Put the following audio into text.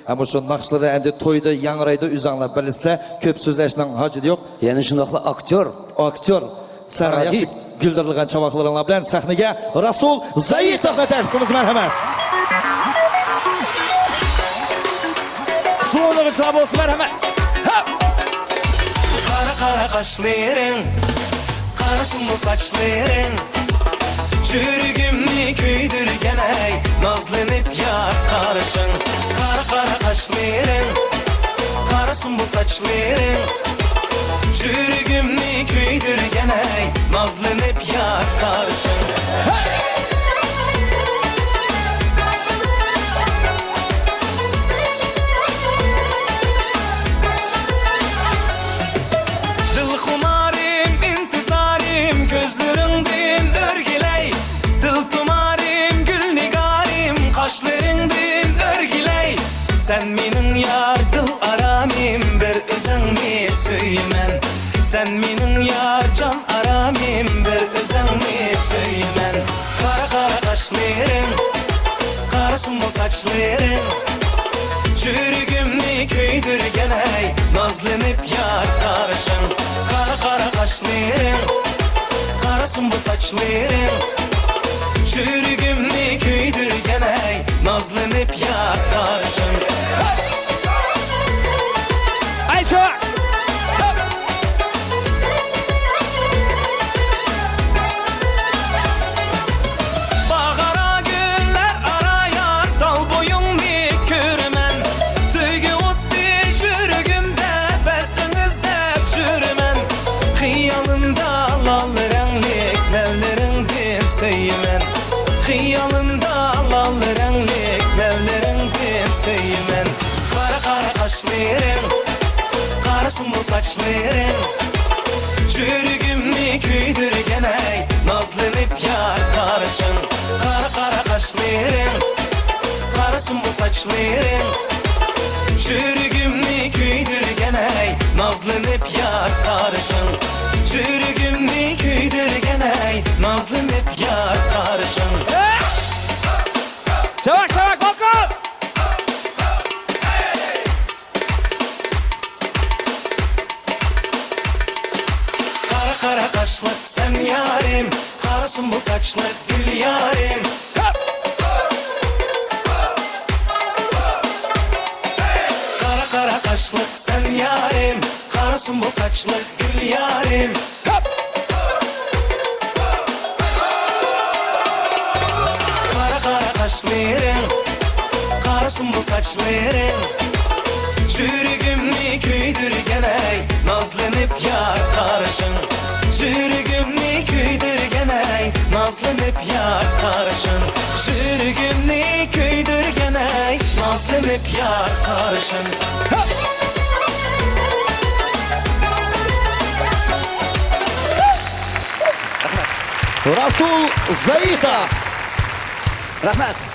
Ama şu nakşları endi toyda, yangrayda, üzanlar bilirse köp sözleşten hacı yok. Yani şundaqla aktyor. Aktyor. Sen yaxshi güldürülgen çavaqlarına bilen sahnege Rasul Zayitov təklifimiz merhamet. Sululuğuçlar olsun merhamet. Kara kara kaşların, karasın bu saçların, çürüğümü köydürgen ey, nazlanıp yar karışın. Kara kara kaşların, karasın bu saçların, çürüğümü köydürgen ey, nazlanıp yar karışın. Dil kumarım, intizarım, gözlerinden örgüley. Dil tumarım, gül nigarım, kaşlarından örgüley. Sen benim yar dil aramim, bir özünü söylemen. Sen benim yar can aramim, bir özünü söylemen. Kara kara kaşların, karasın bu saçların, çürüğümü köydürgen ey, nazlanıp yar karışın. Kara kara kaşların, karasın bu saçların, çürüğümü köydürgen ey, nazlanıp yar karışın. Ayşe! Bağara günler arayar, dal boyun bir kürmen. Söygü ottu çürüğümde, beslenizde çürümen. Hıyalımda lal renklik, mevlerinden söylemen. Hıyalımda lal renklik, mevlerinden söylemen. Kara kara kaşların, karasın bu saçların, çürüğümü köydürgen ey, nazlanıp yar karışın. Kara kara kaşların, karasın bu saçların, çürüğümü köydürgen ey, nazlanıp yar karışın. Çürüğümü köydürgen ey, nazlanıp yar karışın. Çavak çavak balkon! Kara kara kaşlı sen yarim, karasın bu saçlı gül yarim. Kara kara kaşlı sen yarim, karasın bu saçlı gül yarim. Kara kara kaşların, karasın bu saçların, çürüğümü köydürgen ey, nazlanıp yar karışın. Çürüğümü köydürgen ey, nazlanıp yar karışın. Çürüğümü köydürgen ey, nazlanıp yar karışın. Rasul Zayitov. Rahmet.